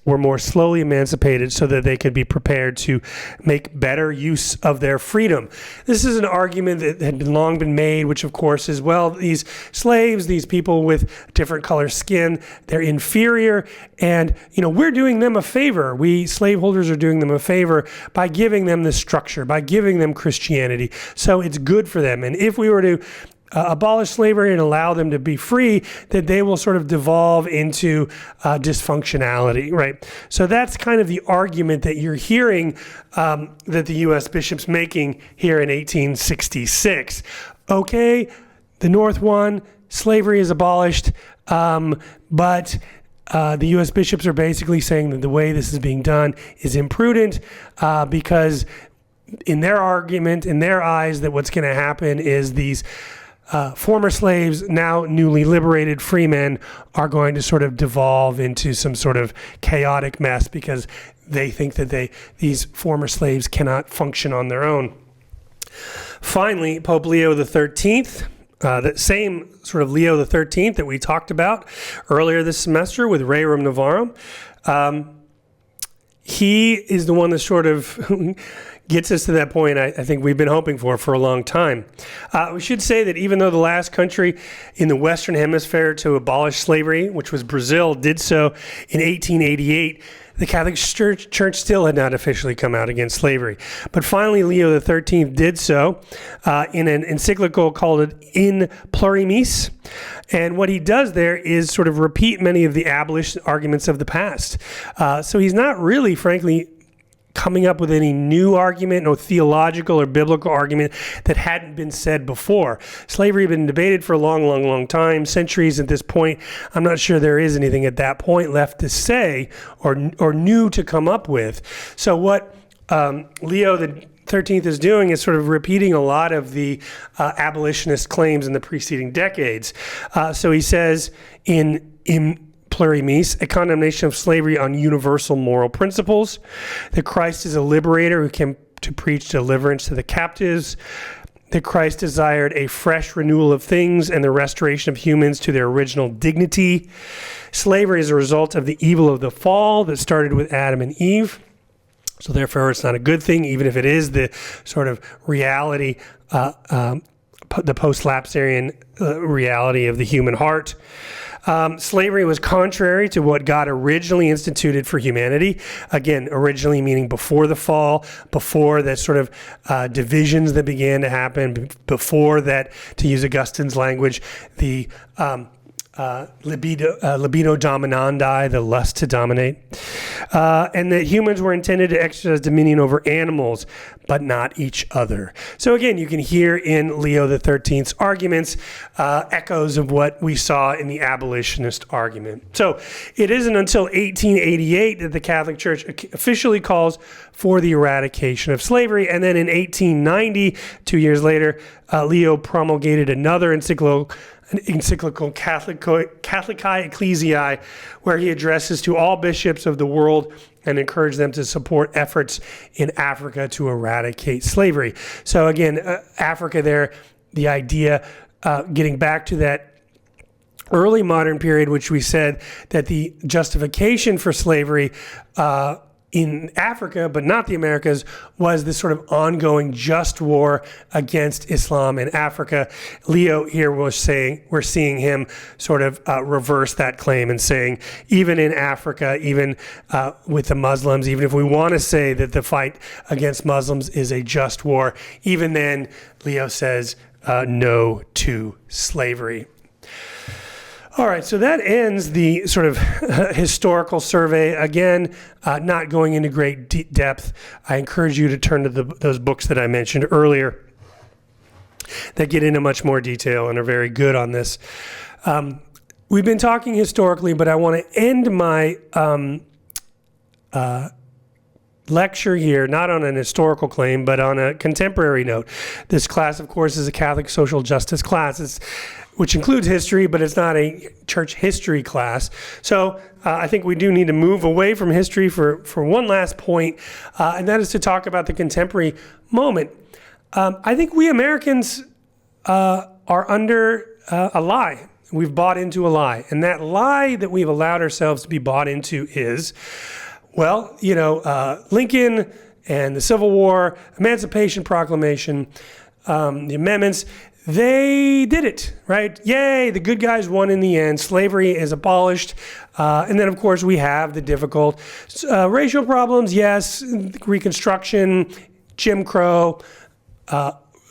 were more slowly emancipated so that they could be prepared to make better use of their freedom. This is an argument that had long been made, which of course is, well, these slaves, these people with different color skin, they're inferior, and we're doing them a favor. We slaveholders are doing them a favor by giving them this structure, by giving them Christianity. So it's good for them. And if we were to abolish slavery and allow them to be free, that they will sort of devolve into dysfunctionality, right? So that's kind of the argument that you're hearing that the U.S. bishop's making here in 1866. Okay, the North won, slavery is abolished, but the U.S. bishops are basically saying that the way this is being done is imprudent because in their argument, in their eyes, that what's going to happen is these former slaves, now newly liberated free men, are going to sort of devolve into some sort of chaotic mess because they think that these former slaves cannot function on their own. Finally, Pope Leo XIII, that same sort of Leo XIII that we talked about earlier this semester with Rerum Novarum, he is the one that sort of gets us to that point I think we've been hoping for a long time. We should say that even though the last country in the Western Hemisphere to abolish slavery, which was Brazil, did so in 1888, the Catholic Church still had not officially come out against slavery. But finally, Leo XIII did so in an encyclical called In Plurimis. And what he does there is sort of repeat many of the abolition arguments of the past. So he's not really, frankly, coming up with any new argument, no theological or biblical argument that hadn't been said before. Slavery had been debated for a long time, centuries at this point. I'm not sure there is anything at that point left to say or new to come up with. So what Leo the 13th is doing is sort of repeating a lot of the abolitionist claims in the preceding decades. So he says in Plurimis, a condemnation of slavery on universal moral principles, that Christ is a liberator who came to preach deliverance to the captives, that Christ desired a fresh renewal of things and the restoration of humans to their original dignity. Slavery is a result of the evil of the fall that started with Adam and Eve. So therefore, it's not a good thing, even if it is the sort of reality, the post-lapsarian reality of the human heart. Slavery was contrary to what God originally instituted for humanity. Again, originally meaning before the fall, before that sort of divisions that began to happen, before that, to use Augustine's language, the libido dominandi, the lust to dominate, and that humans were intended to exercise dominion over animals, but not each other. So again, you can hear in Leo XIII's arguments echoes of what we saw in the abolitionist argument. So it isn't until 1888 that the Catholic Church officially calls for the eradication of slavery, and then in 1890, 2 years later, Leo promulgated another encyclical Catholicae Ecclesiae, where he addresses to all bishops of the world and encourage them to support efforts in Africa to eradicate slavery. So again, Africa there, the idea, getting back to that early modern period, which we said that the justification for slavery in Africa, but not the Americas, was this sort of ongoing just war against Islam in Africa. Leo here was saying, we're seeing him sort of reverse that claim and saying, even in Africa, even with the Muslims, even if we want to say that the fight against Muslims is a just war, even then, Leo says no to slavery. All right, so that ends the sort of historical survey. Again, not going into great depth. I encourage you to turn to those books that I mentioned earlier that get into much more detail and are very good on this. We've been talking historically, but I want to end my lecture here, not on an historical claim, but on a contemporary note. This class, of course, is a Catholic social justice class, which includes history, but it's not a church history class. So I think we do need to move away from history for one last point, and that is to talk about the contemporary moment. I think we Americans are under a lie. We've bought into a lie. And that lie that we've allowed ourselves to be bought into is, well, Lincoln and the Civil War, Emancipation Proclamation, the amendments, they did it, right? Yay, the good guys won in the end. Slavery is abolished. And then, of course, we have the difficult racial problems, yes, Reconstruction, Jim Crow,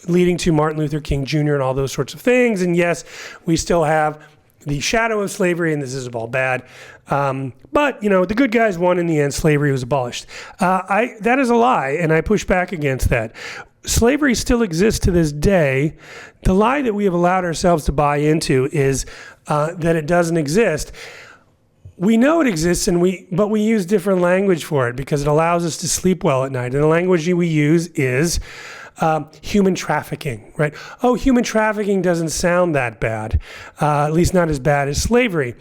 leading to Martin Luther King Jr. and all those sorts of things. And yes, we still have the shadow of slavery, and this is all bad. But, the good guys won in the end. Slavery was abolished. That is a lie, and I push back against that. Slavery still exists to this day. The lie that we have allowed ourselves to buy into is that it doesn't exist. We know it exists, but we use different language for it because it allows us to sleep well at night. And the language we use is human trafficking, right? Oh, human trafficking doesn't sound that bad, at least not as bad as slavery.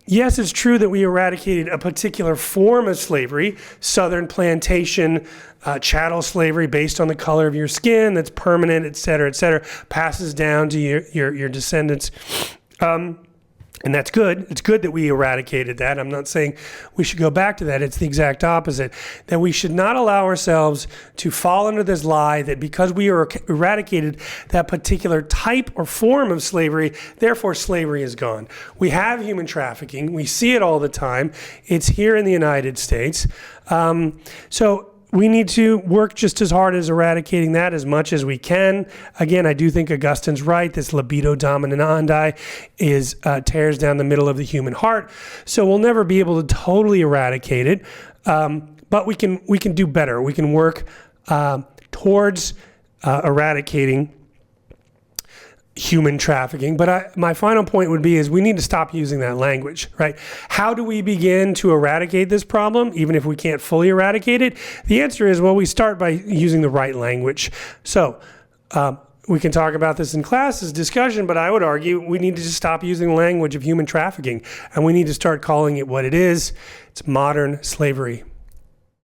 Yes, it's true that we eradicated a particular form of slavery, Southern plantation, chattel slavery based on the color of your skin, that's permanent, et cetera, passes down to your descendants. And that's good. It's good that we eradicated that. I'm not saying we should go back to that. It's the exact opposite. That we should not allow ourselves to fall under this lie that because we eradicated that particular type or form of slavery, therefore slavery is gone. We have human trafficking. We see it all the time. It's here in the United States. So we need to work just as hard as eradicating that as much as we can. Again, I do think Augustine's right. This libido dominandi tears down the middle of the human heart. So we'll never be able to totally eradicate it, but we can do better. We can work towards eradicating human trafficking. But my final point would be is we need to stop using that language, right? How do we begin to eradicate this problem, even if we can't fully eradicate it? The answer is, well, we start by using the right language. So we can talk about this in class as discussion, but I would argue we need to just stop using the language of human trafficking, and we need to start calling it what it is. It's modern slavery.